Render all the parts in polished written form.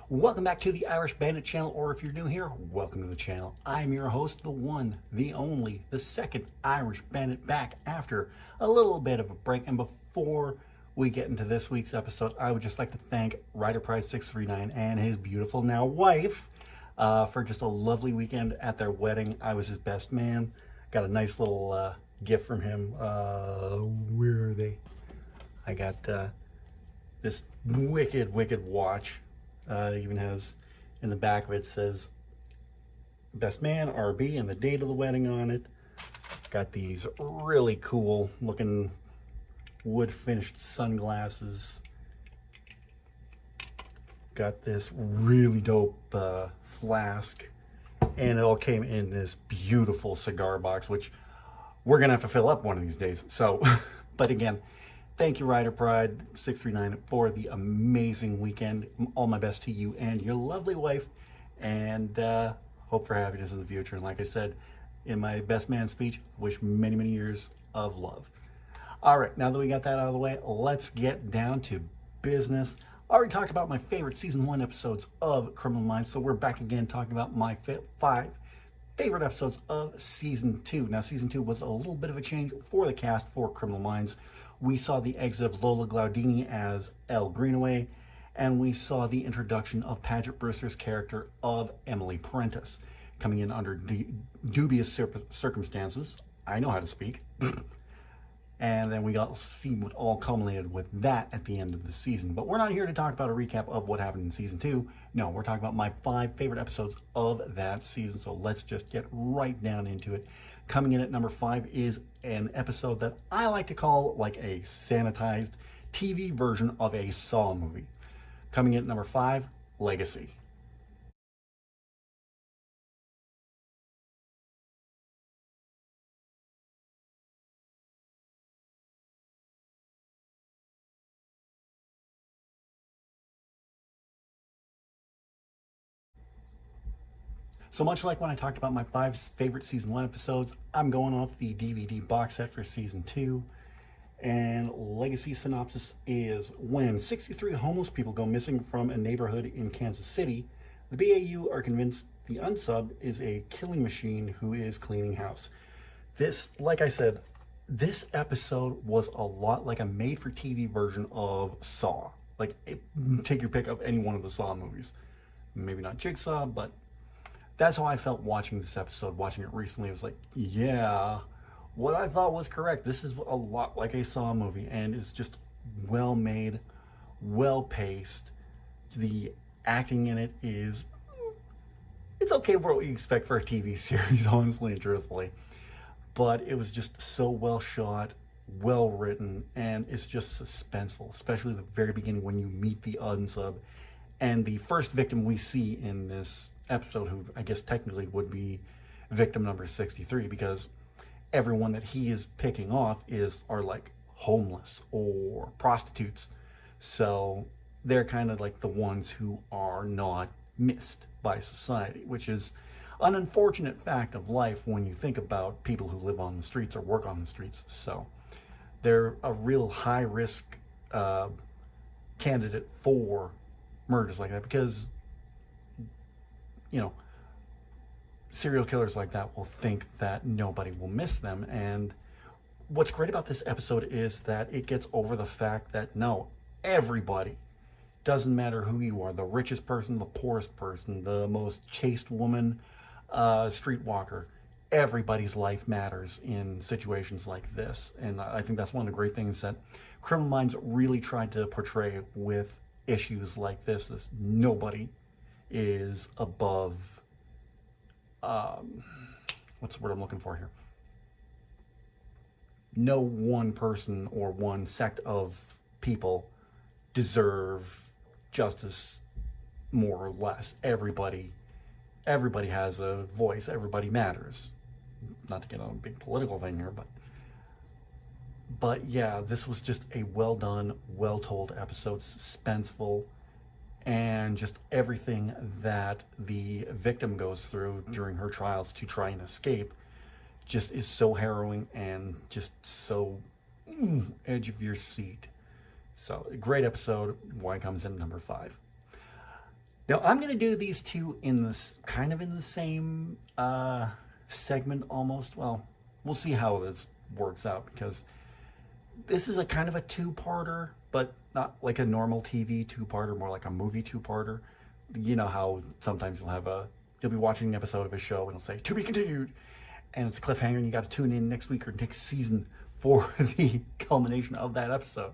Welcome back to the Irish Bandit channel, or if you're new here, welcome to the channel. I'm your host, the one, the only, the second Irish Bandit, back after a little bit of a break. And before we get into this week's episode, I would just like to thank Ryder Pride 639 and his beautiful now wife for just a lovely weekend at their wedding. I was his best man. Got a nice little gift from him. Where are they? I got this wicked watch. Even has in the back of it says best man RB and the date of the wedding on it. Got these really cool looking wood finished sunglasses. Got this really dope flask, and it all came in this beautiful cigar box, which we're gonna have to fill up one of these days. So but again, thank you, Ryder Pride 639, for the amazing weekend. All my best to you and your lovely wife, and hope for happiness in the future. And like I said in my best man speech, wish many years of love. All right, now that we got that out of the way, let's get down to business. I already talked about my favorite season 1 episodes of Criminal Minds, so we're back again talking about my 5 favorite episodes of season 2. Now, season 2 was a little bit of a change for the cast for Criminal Minds. We saw the exit of Lola Glaudini as Elle Greenaway, and we saw the introduction of Paget Brewster's character of Emily Prentice, coming in under dubious circumstances. I know how to speak. And then we got to see what all culminated with that at the end of the season. But we're not here to talk about a recap of what happened in season 2. No, we're talking about my 5 favorite episodes of that season. So let's just get right down into it. Coming in at number 5 is an episode that I like to call like a sanitized TV version of a Saw movie. Coming in at number 5, Legacy. So much like when I talked about my 5 favorite season 1 episodes, I'm going off the DVD box set for season 2. And Legacy synopsis is: when 63 homeless people go missing from a neighborhood in Kansas City, the BAU are convinced the unsub is a killing machine who is cleaning house. This, like I said, this episode was a lot like a made-for-TV version of Saw. Like, take your pick of any one of the Saw movies. Maybe not Jigsaw, but that's how I felt watching this episode, watching it recently. It was like, yeah, what I thought was correct. This is a lot like a Saw movie, and it's just well made, well paced. The acting in it is, it's okay for what you expect for a TV series, honestly and truthfully. But it was just so well shot, well written, and it's just suspenseful, especially at the very beginning when you meet the unsub. And the first victim we see in this episode, who I guess technically would be victim number 63, because everyone that he is picking off are like homeless or prostitutes. So they're kind of like the ones who are not missed by society, which is an unfortunate fact of life when you think about people who live on the streets or work on the streets. So they're a real high risk candidate for murders like that, because serial killers like that will think that nobody will miss them. And what's great about this episode is that it gets over the fact that no, everybody, doesn't matter who you are, the richest person, the poorest person, the most chaste woman, streetwalker, everybody's life matters in situations like this. And I think that's one of the great things that Criminal Minds really tried to portray with issues like this. Is nobody is above, what's the word I'm looking for here? No one person or one sect of people deserve justice more or less. Everybody has a voice. Everybody matters. Not to get on a big political thing here, but yeah, this was just a well done, well told episode, suspenseful, and just everything that the victim goes through during her trials to try and escape just is so harrowing and just so edge of your seat. So, a great episode. Why comes in number 5. Now I'm going to do these two in this kind of in the same segment almost. Well, we'll see how this works out because this is a kind of a two-parter, but not like a normal TV two-parter, more like a movie two-parter. You know how sometimes you'll be watching an episode of a show and it'll say to be continued, and it's a cliffhanger, and you got to tune in next week or next season for the culmination of that episode.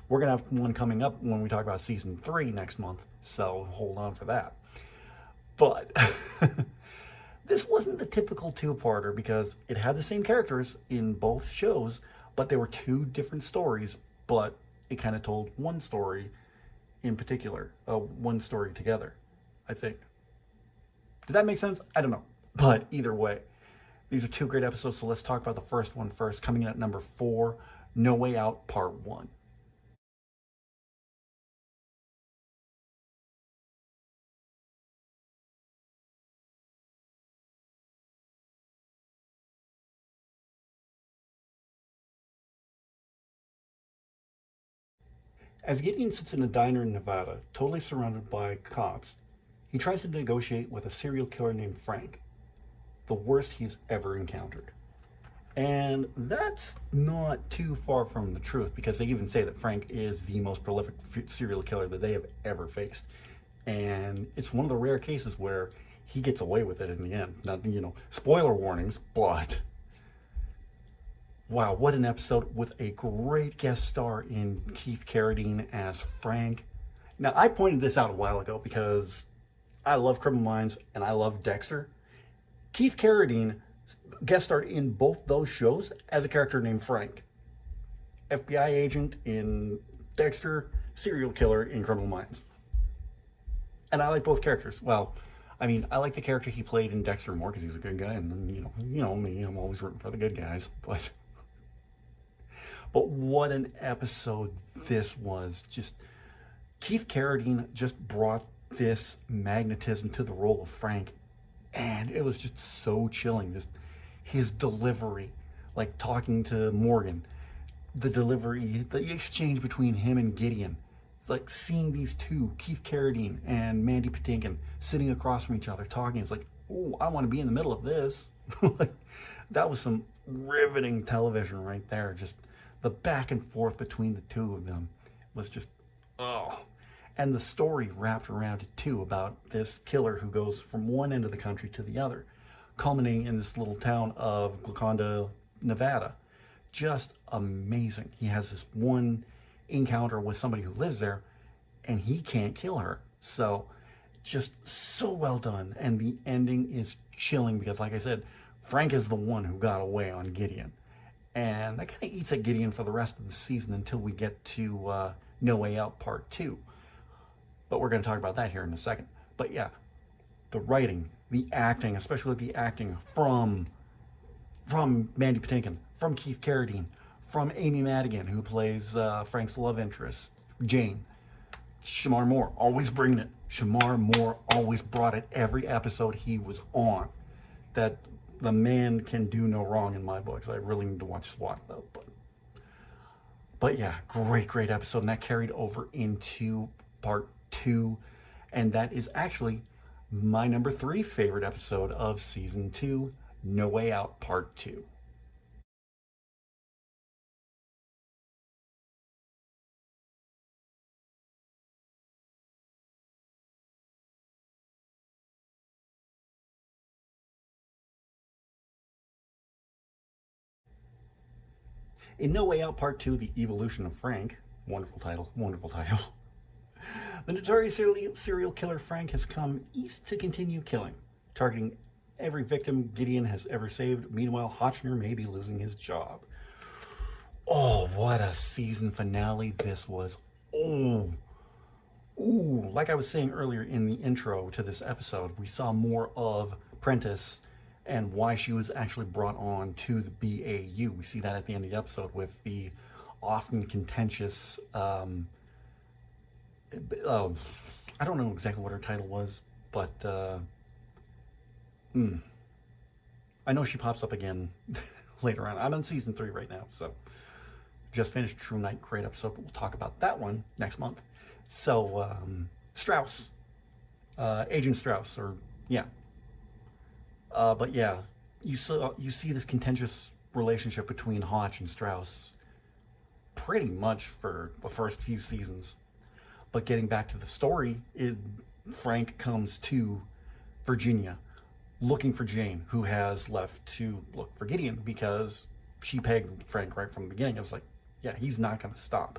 We're gonna have one coming up when we talk about season 3 next month, so hold on for that. But this wasn't the typical two-parter because it had the same characters in both shows, but they were two different stories, but it kind of told one story in particular, one story together, I think. Did that make sense? I don't know. But either way, these are two great episodes, so let's talk about the first one first. Coming in at number 4, No Way Out Part 1. As Gideon sits in a diner in Nevada, totally surrounded by cops, he tries to negotiate with a serial killer named Frank, the worst he's ever encountered. And that's not too far from the truth because they even say that Frank is the most prolific serial killer that they have ever faced. And it's one of the rare cases where he gets away with it in the end. Not, spoiler warnings, but wow, what an episode with a great guest star in Keith Carradine as Frank. Now, I pointed this out a while ago because I love Criminal Minds and I love Dexter. Keith Carradine guest starred in both those shows as a character named Frank. FBI agent in Dexter, serial killer in Criminal Minds. And I like both characters. Well, I mean, I like the character he played in Dexter more because he was a good guy, and you know me, I'm always rooting for the good guys. But what an episode this was! Just Keith Carradine just brought this magnetism to the role of Frank, and it was just so chilling. Just his delivery, like talking to Morgan, the delivery, the exchange between him and Gideon. It's like seeing these two, Keith Carradine and Mandy Patinkin, sitting across from each other talking. It's like, oh, I want to be in the middle of this. That was some riveting television right there. Just the back and forth between the two of them was just, oh. And the story wrapped around it too about this killer who goes from one end of the country to the other, culminating in this little town of Gluconda, Nevada. Just amazing. He has this one encounter with somebody who lives there and he can't kill her. So just so well done. And the ending is chilling because, like I said, Frank is the one who got away on Gideon. And that kind of eats at Gideon for the rest of the season until we get to No Way Out Part 2. But we're going to talk about that here in a second. But yeah, the writing, the acting, especially the acting from Mandy Patinkin, from Keith Carradine, from Amy Madigan, who plays Frank's love interest, Jane. Shemar Moore, always bringing it. Shemar Moore always brought it every episode he was on. That the man can do no wrong in my books. I really need to watch SWAT though. But yeah, great episode. And that carried over into part 2. And that is actually my number 3 favorite episode of season 2, No Way Out Part 2. In No Way Out Part 2, The Evolution of Frank, wonderful title, the notorious serial killer Frank has come east to continue killing, targeting every victim Gideon has ever saved. Meanwhile, Hotchner may be losing his job. Oh, what a season finale this was. Oh, ooh, like I was saying earlier in the intro to this episode, we saw more of Prentiss and why she was actually brought on to the BAU. We see that at the end of the episode with the often contentious, I don't know exactly what her title was, but I know she pops up again later on. I'm on season 3 right now, so just finished True Night, great episode, but we'll talk about that one next month. So, Strauss, Agent Strauss, or yeah. But yeah, you see this contentious relationship between Hotch and Strauss pretty much for the first few seasons. But getting back to the story, Frank comes to Virginia looking for Jane, who has left to look for Gideon because she pegged Frank right from the beginning. It was like, yeah, he's not going to stop.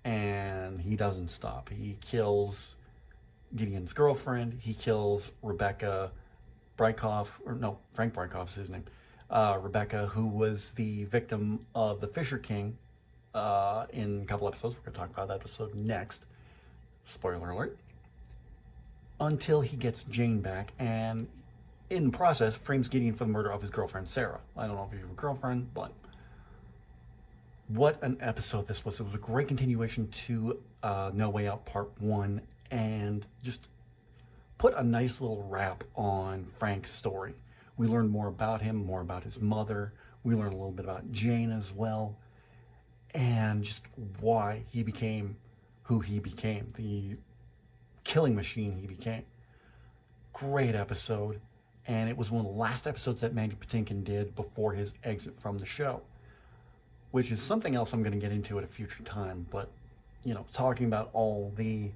And he doesn't stop. He kills Gideon's girlfriend. He kills Rebecca Brykoff, or no, Frank Brykoff's his name. Rebecca, who was the victim of the Fisher King in a couple episodes. We're going to talk about that episode next. Spoiler alert. Until he gets Jane back, and in the process, frames Gideon for the murder of his girlfriend, Sarah. I don't know if you have a girlfriend, but what an episode this was. It was a great continuation to No Way Out Part 1, and just put a nice little wrap on Frank's story. We learned more about him, more about his mother. We learned a little bit about Jane as well, and just why he became who he became, the killing machine he became. Great episode, and it was one of the last episodes that Mandy Patinkin did before his exit from the show, which is something else I'm going to get into at a future time. But, you know, talking about all the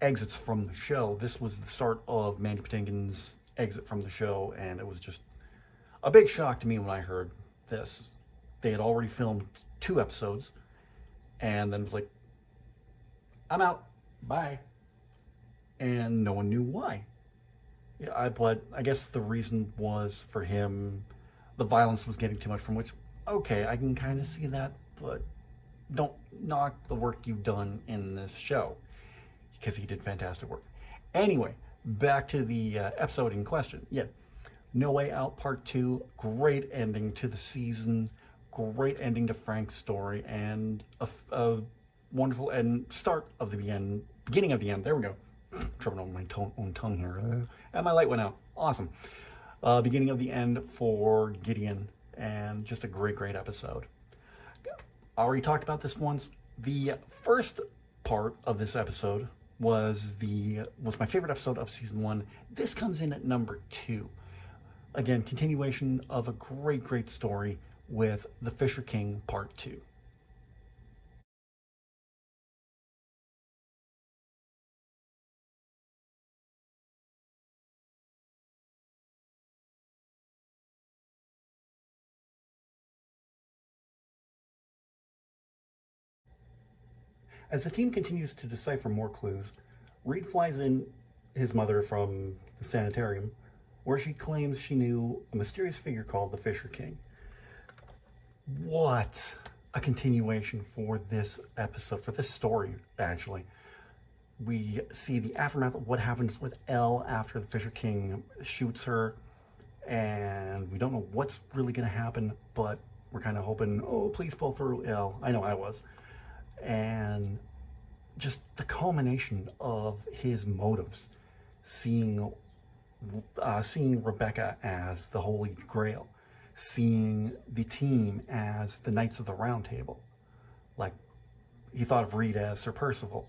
exits from the show, this was the start of Mandy Patinkin's exit from the show, and it was just a big shock to me when I heard this. They had already filmed 2 episodes, and then it was like, I'm out, bye. And no one knew why. Yeah, but I guess the reason was for him, the violence was getting too much, from which, okay, I can kind of see that, but don't knock the work you've done in this show, because he did fantastic work. Anyway, back to the episode in question. Yeah, No Way Out Part 2, great ending to the season, great ending to Frank's story, and a wonderful start of the end, beginning of the end. There we go. Tripping over my own tongue here. And my light went out. Awesome. Beginning of the end for Gideon, and just a great, great episode. I already talked about this once. The first part of this episode was my favorite episode of season 1. This comes in at number 2. Again, continuation of a great, great story with The Fisher King Part 2. As the team continues to decipher more clues, Reed flies in his mother from the sanitarium, where she claims she knew a mysterious figure called the Fisher King. What a continuation for this episode, for this story, actually. We see the aftermath of what happens with Elle after the Fisher King shoots her, and we don't know what's really going to happen, but we're kind of hoping, oh, please pull through, Elle. I know I was. And just the culmination of his motives, seeing Rebecca as the Holy Grail, seeing the team as the Knights of the Round Table. Like, he thought of Reed as Sir Percival.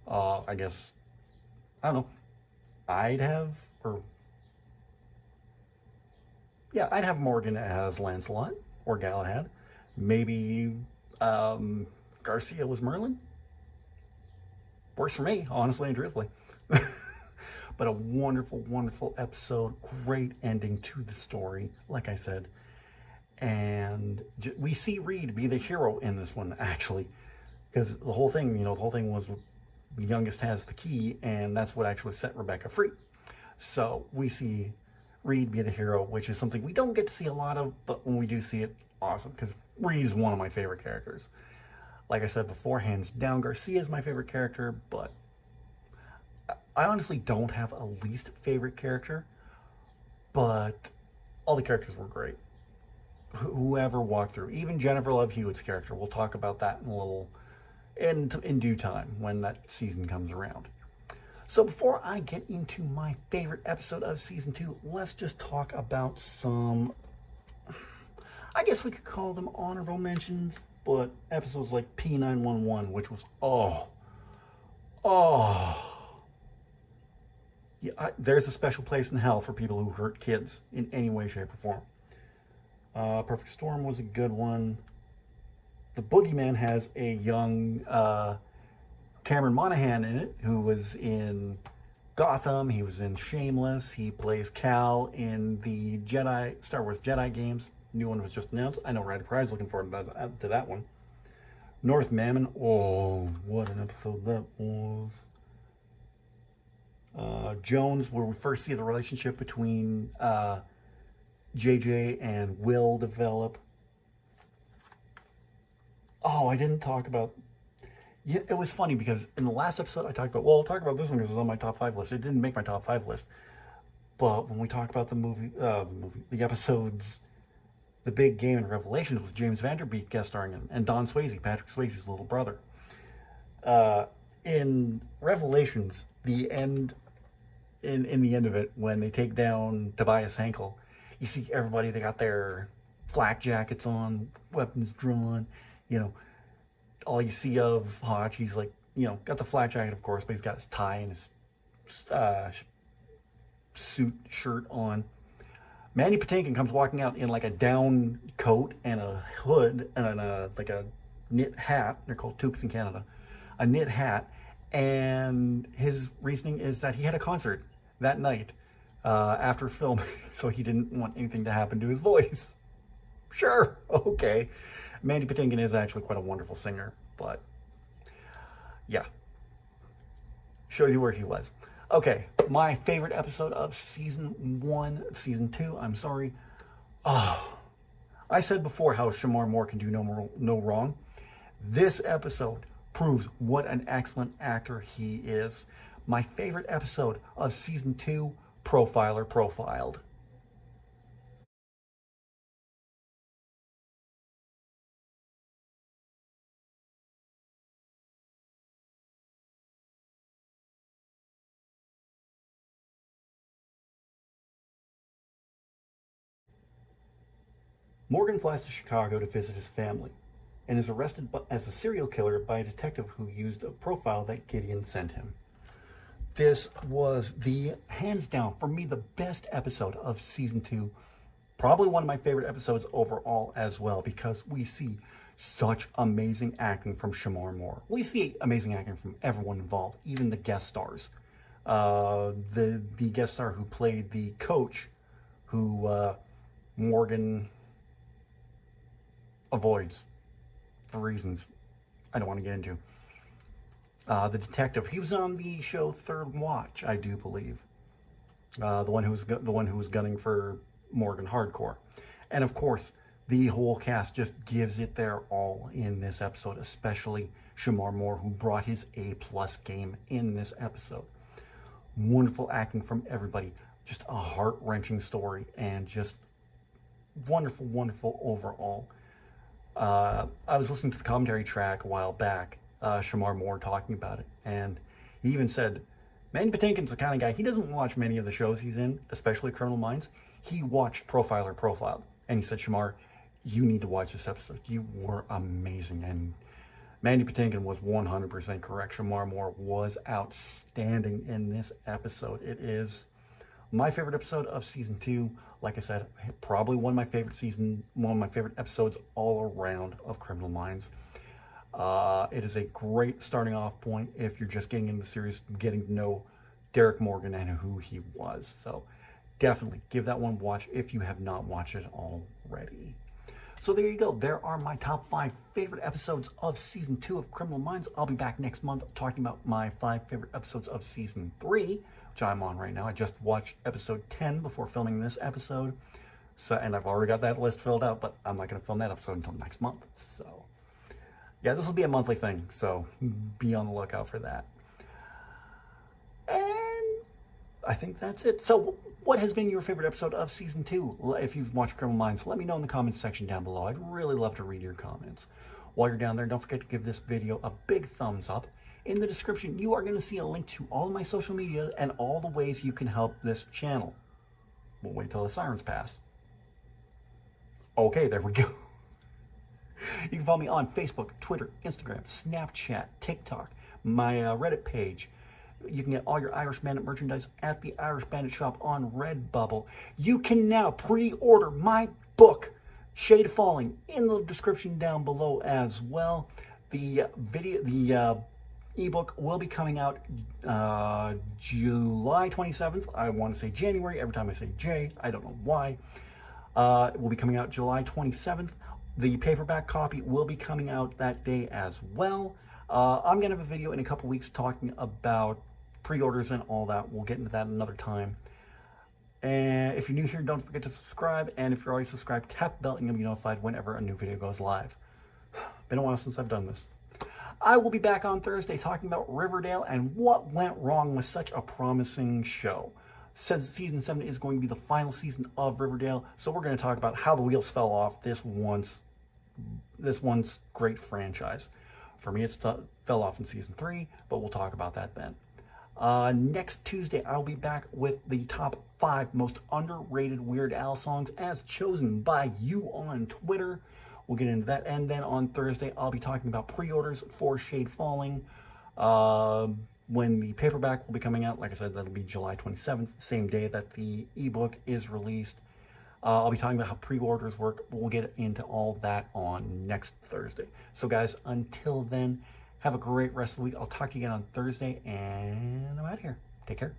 I guess, I don't know, I'd have Morgan as Lancelot or Galahad. Maybe Garcia was Merlin. Works for me, honestly and truthfully. But a wonderful, wonderful episode. Great ending to the story, like I said. And we see Reed be the hero in this one, actually. Because the whole thing was the youngest has the key, and that's what actually set Rebecca free. So we see Reed be the hero, which is something we don't get to see a lot of, but when we do see it, awesome. Because Reed is one of my favorite characters. Like I said before, hands down, Garcia is my favorite character, but I honestly don't have a least favorite character, but all the characters were great. Whoever walked through, even Jennifer Love Hewitt's character, we'll talk about that in due time when that season comes around. So before I get into my favorite episode of season 2, let's just talk about some, I guess we could call them honorable mentions, but episodes like P911, which was, there's a special place in hell for people who hurt kids in any way, shape, or form. Perfect Storm was a good one. The Boogeyman has a young Cameron Monaghan in it, who was in Gotham. He was in Shameless. He plays Cal in the Star Wars Jedi games. New one was just announced. I know Rad Cry's looking forward to that one. North Mammon. Oh, what an episode that was. Jones, where we first see the relationship between JJ and Will develop. Oh, I didn't talk about. Yeah, it was funny because in the last episode I talked about. Well, I'll talk about this one because it was on my top 5 list. It didn't make my top 5 list, but when we talked about the episodes, the big game in Revelations was James Vanderbeek guest starring in, and Don Swayze, Patrick Swayze's little brother. In Revelations, the end. In the end of it, when they take down Tobias Henkel, you see everybody, they got their flak jackets on, weapons drawn, you know, all you see of Hotch, he's like, got the flak jacket, of course, but he's got his tie and his suit shirt on. Mandy Patinkin comes walking out in like a down coat and a hood and like a knit hat. They're called toques in Canada. A knit hat. And his reasoning is that he had a concert that night after filming, so he didn't want anything to happen to his voice. Sure, okay. Mandy Patinkin is actually quite a wonderful singer, but yeah. Shows you where he was. Okay, my favorite episode of season 2, I'm sorry. Oh, I said before how Shemar Moore can do no wrong. This episode proves what an excellent actor he is. My favorite episode of season 2, Profiler Profiled. Morgan flies to Chicago to visit his family and is arrested as a serial killer by a detective who used a profile that Gideon sent him. This was the, hands down, for me, the best episode of season 2. Probably one of my favorite episodes overall as well, because we see such amazing acting from Shemar Moore. We see amazing acting from everyone involved, even the guest stars. The guest star who played the coach, who Morgan avoids for reasons I don't want to get into. The detective, he was on the show Third Watch, I do believe. The one who was gunning for Morgan hardcore, and of course, the whole cast just gives it their all in this episode, especially Shemar Moore, who brought his A+ game in this episode. Wonderful acting from everybody, just a heart-wrenching story, and just wonderful, wonderful overall. I was listening to the commentary track a while back, Shemar Moore talking about it, and he even said, Mandy Patinkin's the kind of guy, he doesn't watch many of the shows he's in, especially Criminal Minds. He watched Profiler Profiled, and he said, Shemar, you need to watch this episode. You were amazing. And Mandy Patinkin was 100% correct. Shemar Moore was outstanding in this episode. It is my favorite episode of season 2. Like I said, probably one of my favorite episodes all around of Criminal Minds. It is a great starting off point if you're just getting into the series, getting to know Derek Morgan and who he was. So definitely give that one a watch if you have not watched it already. So there you go. There are my top 5 favorite episodes of season 2 of Criminal Minds. I'll be back next month talking about my 5 favorite episodes of season 3, which I'm on right now. I just watched episode 10 before filming this episode. So, and I've already got that list filled out, but I'm not going to film that episode until next month. So yeah, this will be a monthly thing. So be on the lookout for that. And I think that's it. So what has been your favorite episode of season 2? If you've watched Criminal Minds, let me know in the comments section down below. I'd really love to read your comments. While you're down there, don't forget to give this video a big thumbs up. In the description, you are going to see a link to all of my social media and all the ways you can help this channel. We'll wait till the sirens pass. Okay, there we go. You can follow me on Facebook, Twitter, Instagram, Snapchat, TikTok, my Reddit page, You can get all your Irish Bandit merchandise at the Irish Bandit shop on Redbubble. You can now pre-order my book, Shade Falling, in the description down below as well. The ebook will be coming out July 27th. I want to say January. Every time I say J, I don't know why. It will be coming out July 27th. The paperback copy will be coming out that day as well. I'm going to have a video in a couple weeks talking about pre-orders and all that. We'll get into that another time. And if you're new here, don't forget to subscribe. And if you're already subscribed, tap the bell and you'll be notified whenever a new video goes live. Been a while since I've done this. I will be back on Thursday talking about Riverdale and what went wrong with such a promising show. Says season 7 is going to be the final season of Riverdale, so we're going to talk about how the wheels fell off this once great franchise. For me, it fell off in season 3, but we'll talk about that then. Next Tuesday, I'll be back with the top 5 most underrated Weird Al songs as chosen by you on Twitter. We'll get into that. And then on Thursday, I'll be talking about pre-orders for Shade Falling. When the paperback will be coming out, like I said, that'll be July 27th, same day that the ebook is released. I'll be talking about how pre-orders work. We'll get into all that on next Thursday. So guys, until then, have a great rest of the week. I'll talk to you again on Thursday, and I'm out of here. Take care.